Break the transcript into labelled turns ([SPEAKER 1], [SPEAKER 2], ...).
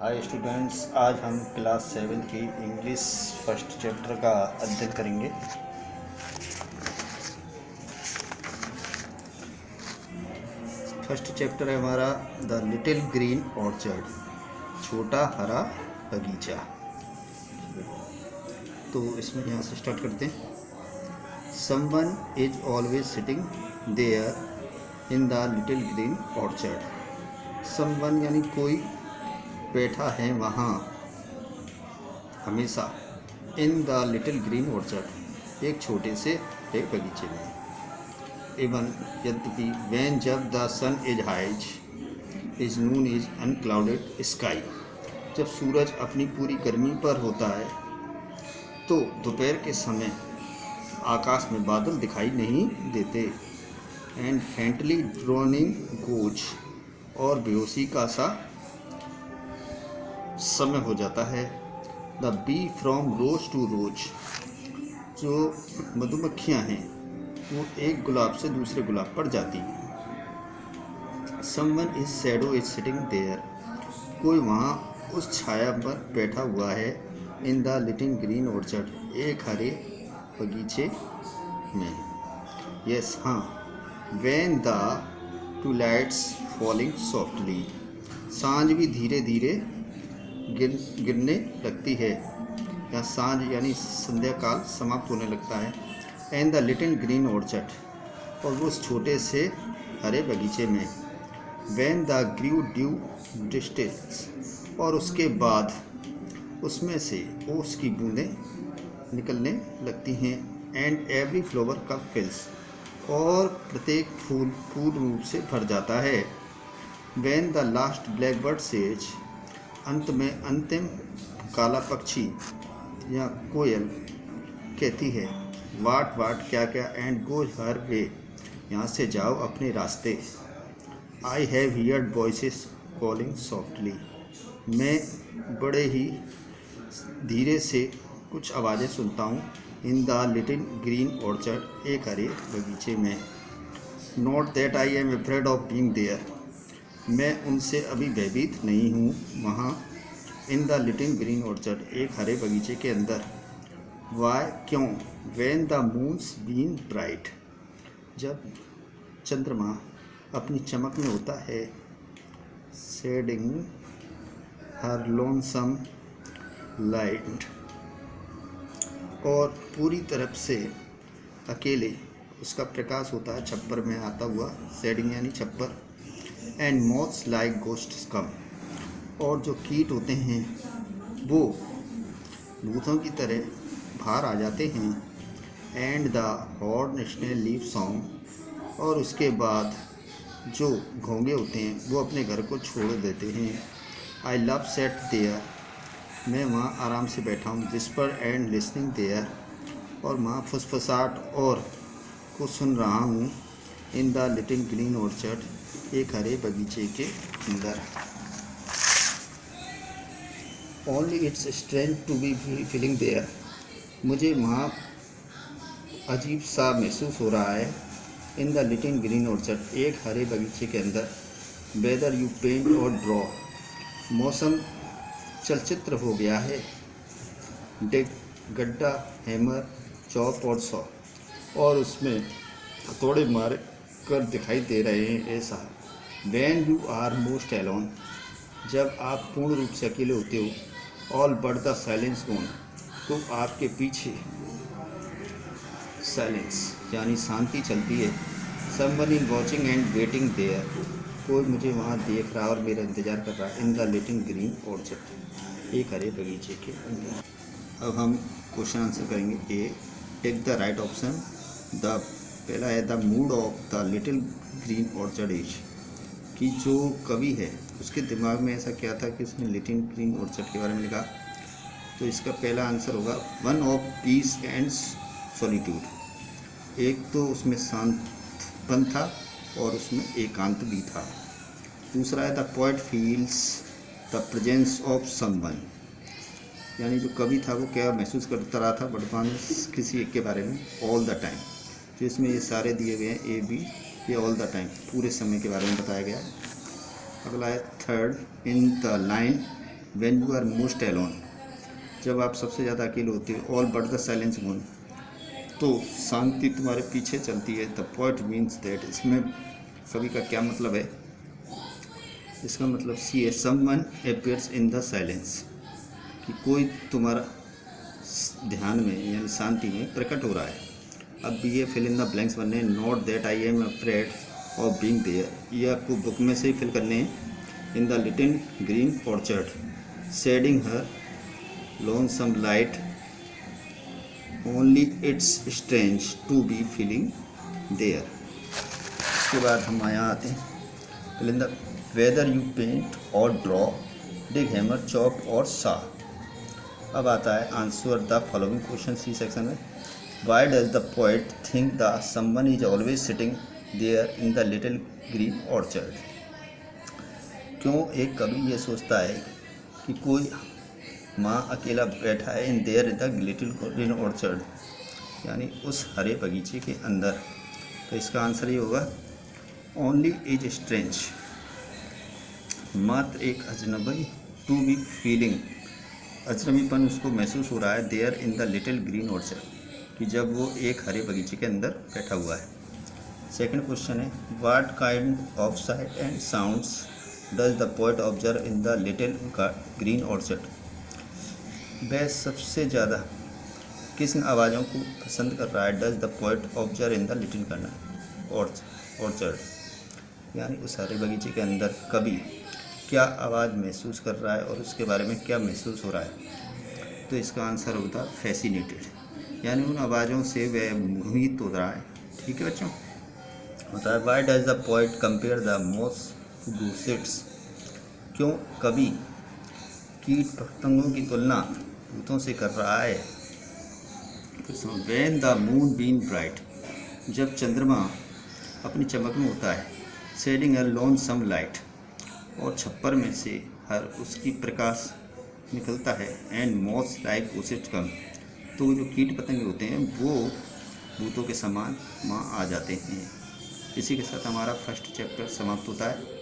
[SPEAKER 1] Hi students, आज हम class 7 की इंग्लिश फर्स्ट चैप्टर का अध्ययन करेंगे। फर्स्ट चैप्टर है हमारा द लिटिल ग्रीन ऑर्चर्ड, छोटा हरा बगीचा। तो इसमें यहाँ से स्टार्ट करते हैं। Someone is always sitting there in the little green orchard. Someone यानी कोई बैठा है वहाँ हमेशा। In the little green orchard, एक छोटे से एक बगीचे में। इवन यद्यपि वैन जब the sun is high is is noon is unclouded sky, जब सूरज अपनी पूरी गर्मी पर होता है तो दोपहर के समय आकाश में बादल दिखाई नहीं देते। एंड फेंटली ड्रोनिंग गोज, और बेहोशी का सा समय हो जाता है। The bee from rose to rose, जो मधुमक्खियाँ हैं वो एक गुलाब से दूसरे गुलाब पर जाती हैं। Someone is shadow is sitting there, कोई वहाँ उस छाया पर बैठा हुआ है। In the little green orchard, एक हरे बगीचे में। यस हाँ, when the twilight's falling softly, सांझ भी धीरे धीरे गिरने लगती है, या सांझ यानी संध्या काल समाप्त होने लगता है। And the little green orchard, और वो उस छोटे से हरे बगीचे में। When the grew dew distils, और उसके बाद उसमें से ओस की बूंदें निकलने लगती हैं। एंड एवरी फ्लावर का फिल्स, और प्रत्येक फूल पूर्ण रूप से भर जाता है। When the last black bird says, अंत में अंतिम काला पक्षी या कोयल कहती है वाट वाट क्या क्या, एंड गो हर वे, यहाँ से जाओ अपने रास्ते। I have heard voices calling softly, मैं बड़े ही धीरे से कुछ आवाज़ें सुनता हूँ। In the little green orchard, एक हरे बगीचे में। Not that I am afraid of being there, मैं उनसे अभी भयभीत नहीं हूँ वहाँ। In the little green orchard, एक हरे बगीचे के अंदर। वाई क्यों? When the moon's been bright, जब चंद्रमा अपनी चमक में होता है। शेडिंग हर लोनसम लाइट, और पूरी तरफ से अकेले उसका प्रकाश होता है, छप्पर में आता हुआ। शेडिंग यानी छप्पर। एंड मॉथ्स लाइक गोस्ट्स कम, और जो कीट होते हैं वो भूतों की तरह बाहर आ जाते हैं। And the horn snail leave song, और उसके बाद जो घोंगे होते हैं वो अपने घर को छोड़ देते हैं। आई लव सेट देयर, मैं वहाँ आराम से बैठा हूँ। विस्पर एंड लिसनिंग देयर, और वहाँ फुसफुसाहट और को सुन रहा हूँ। In the little green orchard, एक हरे बगीचे के अंदर। Only it's strength to be feeling there, मुझे वहाँ अजीब सा महसूस हो रहा है। In the little green orchard, एक हरे बगीचे के अंदर। वेदर यू पेंट और ड्रॉ, मौसम चलचित्र हो गया है। डिग गड्ढा, हैमर, चॉप और सॉ, और उसमें हथौड़े मार कर दिखाई दे रहे हैं ऐसा। When you are most alone, जब आप पूर्ण रूप से अकेले होते हो। All but the silence gone, तो आपके पीछे साइलेंस यानी शांति चलती है। Someone in watching and waiting there, कोई मुझे वहाँ देख रहा और मेरा इंतज़ार कर रहा है। In the little green orchard, एक हरे बगीचे के अंदर। अब हम क्वेश्चन आंसर करेंगे। ए, take the right option. The पहला है the mood of the little green orchard is, कि जो कवि है उसके दिमाग में ऐसा क्या था कि उसने लिटिल ग्रीन ऑर्चर्ड के बारे में लिखा। तो इसका पहला आंसर होगा one of peace and solitude, एक तो उसमें शांतपन था और उसमें एकांत भी था। दूसरा है the poet feels the presence of someone, यानी जो कवि था वो क्या महसूस करता रहा था वर्तमान में किसी एक के बारे में। ऑल द टाइम, जो इसमें ये सारे दिए गए हैं ए बी, ये ऑल द टाइम पूरे समय के बारे में बताया गया है। अगला है third, in the line when you are most alone, जब आप सबसे ज़्यादा अकेले होते हो। All but the silence one, तो शांति तुम्हारे पीछे चलती है। द पोएट मीन्स दैट, इसमें कवि का क्या मतलब है? इसका मतलब सी है someone appears in the silence, कि कोई तुम्हारा ध्यान में यानी शांति में प्रकट हो रहा है। अब भी ये फिल इन द ब्लैंक्स बनने, not that I am afraid of being there, ये आपको बुक में से ही फिल करने हैं। In the little green orchard, shading her lonesome light, only it's strange to be feeling there. इसके बाद हम यहाँ आते हैं fill in the whether you paint और ड्रॉ, डिग हैमर चॉप और सा। अब आता है answer the following question C section में। Why does the poet think the someone is always sitting there in the little green orchard, क्यों एक कवि ये सोचता है कि कोई माँ अकेला बैठा है in their the little green orchard, यानी उस हरे बगीचे के अंदर। तो इसका आंसर ये होगा ओनली इज स्ट्रेंज, मात्र एक अजनबी, टू बी फीलिंग, अजनबीपन उसको महसूस हो रहा है, there in the little green orchard, कि जब वो एक हरे बगीचे के अंदर बैठा हुआ है। सेकंड क्वेश्चन है what kind of site and sounds does the poet observe in the little green orchard, वह सबसे ज़्यादा किस आवाज़ों को पसंद कर रहा है? Does the poet observe in the little orchard, यानी उस हरे बगीचे के अंदर कवि क्या आवाज़ महसूस कर रहा है और उसके बारे में क्या महसूस हो रहा है? तो इसका आंसर होता है फैसिनेटेड, यानी उन आवाज़ों से वह मोहित हो रहा है। ठीक है बच्चों, होता है why does the poet compare the moths to ghosts, क्यों कवि कीट पतंगों की तुलना भूतों से कर रहा है? When the moon been bright, जब चंद्रमा अपनी चमक में होता है। Shading a lonesome light, और छप्पर में से हर उसकी प्रकाश निकलता है। एंड मोस्ट लाइक घोंसट कम, तो जो कीट पतंगे होते हैं वो भूतों के समान वहाँ आ जाते हैं। इसी के साथ हमारा फर्स्ट चैप्टर समाप्त होता है।